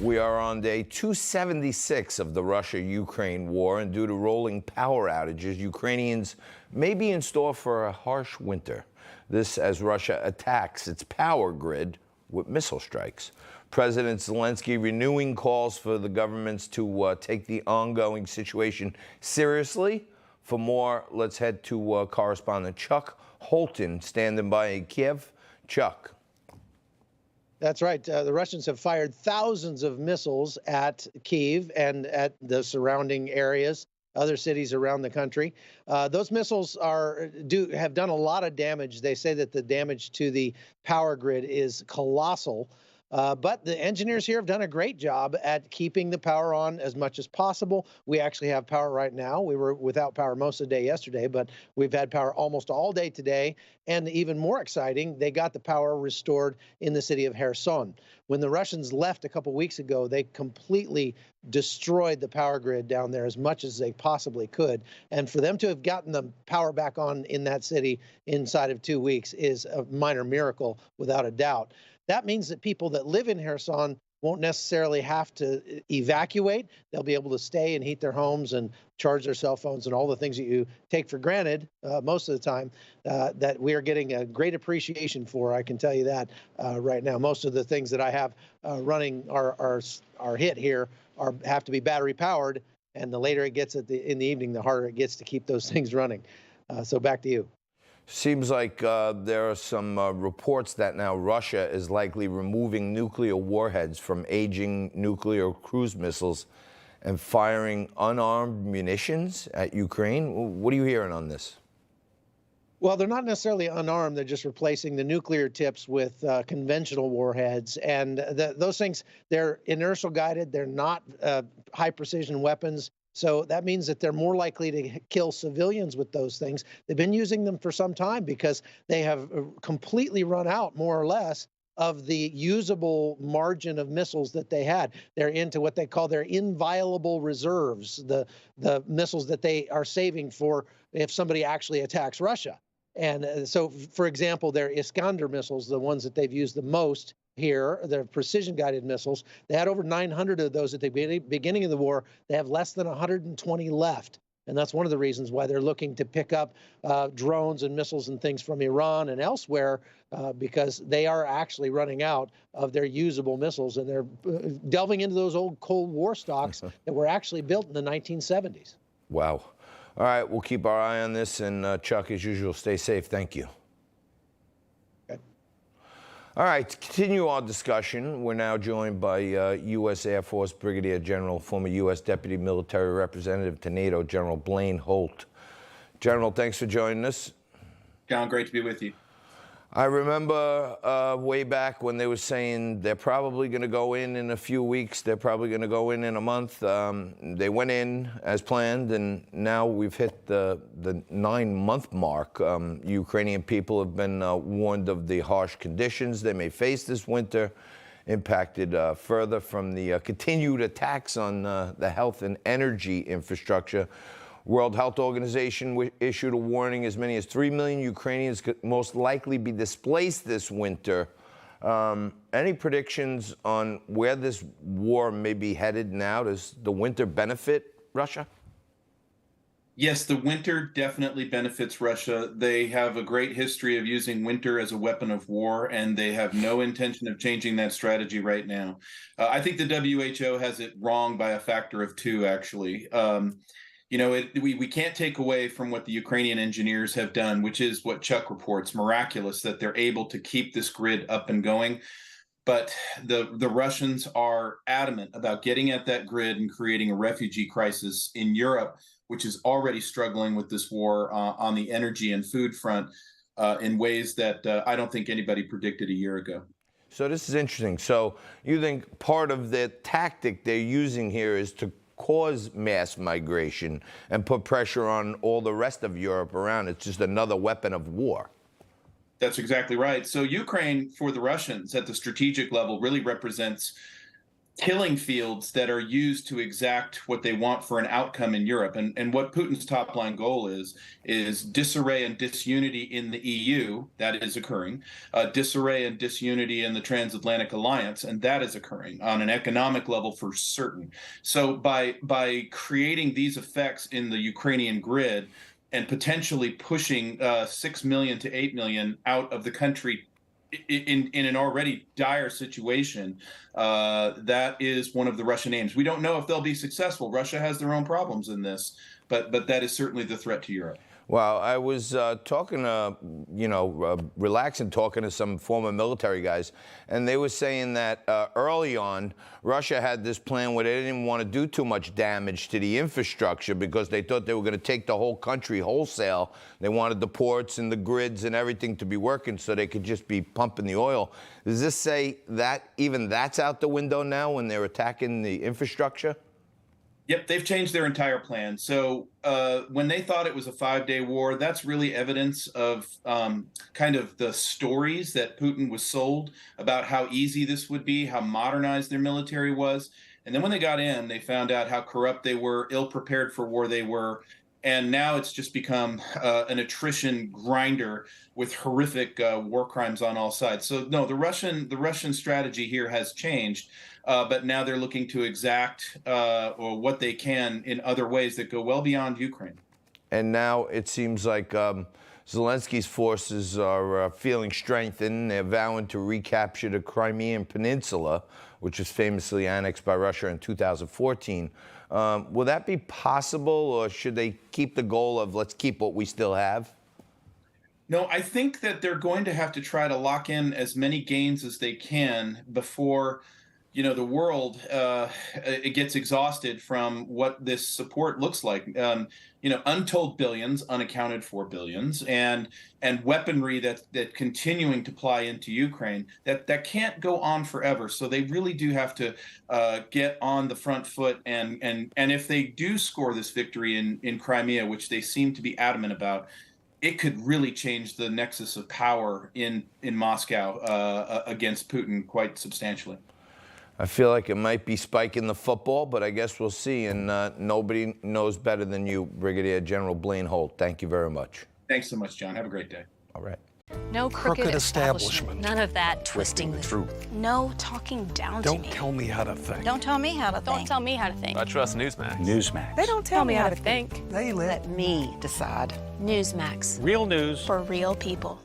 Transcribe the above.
We are on day 276 of the Russia-Ukraine war, and due to rolling power outages, Ukrainians may be in store for a harsh winter. This as Russia attacks its power grid with missile strikes. President Zelensky renewing calls for the governments to take the ongoing situation seriously. For more, let's head to correspondent Chuck Holton, standing by in Kiev. Chuck. That's right. The Russians have fired thousands of missiles at Kyiv and at the surrounding areas, other cities around the country. Those missiles have done a lot of damage. They say that the damage to the power grid is colossal. But the engineers here have done a great job at keeping the power on as much as possible. We actually have power right now. We were without power most of the day yesterday, but we've had power almost all day today. And even more exciting, they got the power restored in the city of Kherson. When the Russians left a couple weeks ago, they completely destroyed the power grid down there as much as they possibly could. And for them to have gotten the power back on in that city inside of 2 weeks is a minor miracle, without a doubt. That means that people that live in Kherson won't necessarily have to evacuate. They'll be able to stay and heat their homes and charge their cell phones and all the things that you take for granted most of the time that we are getting a great appreciation for. I can tell you that right now. Most of the things that I have running are hit here have to be battery powered, and the later it gets in the evening, the harder it gets to keep those things running. So back to you. Seems like there are some reports that now Russia is likely removing nuclear warheads from aging nuclear cruise missiles and firing unarmed munitions at Ukraine. What are you hearing on this? Well, they're not necessarily unarmed. They're just replacing the nuclear tips with conventional warheads. And those things, they're inertial guided. They're not high precision weapons. So that means that they're more likely to kill civilians with those things. They've been using them for some time because they have completely run out, more or less, of the usable margin of missiles that they had. They're into what they call their inviolable reserves, the missiles that they are saving for if somebody actually attacks Russia. And so, for example, their Iskander missiles, the ones that they've used the most here, they're precision-guided missiles. They had over 900 of those at the beginning of the war. They have less than 120 left. And that's one of the reasons why they're looking to pick up drones and missiles and things from Iran and elsewhere, because they are actually running out of their usable missiles. And they're delving into those old Cold War stocks that were actually built in the 1970s. Wow. All right, we'll keep our eye on this. And Chuck, as usual, stay safe. Thank you. All right, to continue our discussion, we're now joined by U.S. Air Force Brigadier General, former U.S. Deputy Military Representative to NATO, General Blaine Holt. General, thanks for joining us. John, great to be with you. I remember way back when they were saying they're probably going to go in a few weeks, they're probably going to go in a month. They went in as planned, and now we've hit the 9-month mark. Ukrainian people have been warned of the harsh conditions they may face this winter, impacted further from the continued attacks on the health and energy infrastructure. World Health Organization issued a warning as many as 3 million Ukrainians could most likely be displaced this winter. Any predictions on where this war may be headed now? Does the winter benefit Russia? Yes, the winter definitely benefits Russia. They have a great history of using winter as a weapon of war, and they have no intention of changing that strategy right now. I think the WHO has it wrong by a factor of 2, actually. You know, we can't take away from what the Ukrainian engineers have done, which is what Chuck reports, miraculous, that they're able to keep this grid up and going. But the Russians are adamant about getting at that grid and creating a refugee crisis in Europe, which is already struggling with this war on the energy and food front in ways that I don't think anybody predicted a year ago. So this is interesting. So you think part of the tactic they're using here is to cause mass migration and put pressure on all the rest of Europe around? It's just another weapon of war. That's exactly right. So Ukraine, for the Russians at the strategic level, really represents killing fields that are used to exact what they want for an outcome in Europe. And what Putin's top line goal is disarray and disunity in the EU, that is occurring, disarray and disunity in the transatlantic alliance, and that is occurring on an economic level for certain. So by creating these effects in the Ukrainian grid and potentially pushing 6 million to 8 million out of the country in an already dire situation, that is one of the Russian aims. We don't know if they'll be successful. Russia has their own problems in this, but that is certainly the threat to Europe. Well, I was talking to, relaxing, talking to some former military guys, and they were saying that early on, Russia had this plan where they didn't want to do too much damage to the infrastructure because they thought they were going to take the whole country wholesale. They wanted the ports and the grids and everything to be working so they could just be pumping the oil. Does this say that even that's out the window now when they're attacking the infrastructure? Yep, they've changed their entire plan. So when they thought it was a 5-day war, that's really evidence of kind of the stories that Putin was sold about how easy this would be, how modernized their military was. And then when they got in, they found out how corrupt they were, ill-prepared for war they were. And now it's just become an attrition grinder with horrific war crimes on all sides. So no, the Russian strategy here has changed. But now they're looking to exact or what they can in other ways that go well beyond Ukraine. And now it seems like Zelensky's forces are feeling strengthened. They're vowing to recapture the Crimean Peninsula, which was famously annexed by Russia in 2014. Will that be possible, or should they keep the goal of let's keep what we still have? No, I think that they're going to have to try to lock in as many gains as they can before the world it gets exhausted from what this support looks like. Untold billions, unaccounted for billions, and weaponry that continuing to ply into Ukraine that can't go on forever. So they really do have to get on the front foot, and if they do score this victory in Crimea, which they seem to be adamant about, it could really change the nexus of power in Moscow against Putin quite substantially. I feel like it might be spiking the football, but I guess we'll see. And nobody knows better than you, Brigadier General Blaine Holt. Thank you very much. Thanks so much, John. Have a great day. All right. No crooked establishment. None of that Twisting the truth. No talking down to me. Don't tell me how to think. Don't tell me how to think. Don't tell me how to think. I trust Newsmax. Newsmax. They don't tell me how to think. They Let me decide. Newsmax. Real news For real people.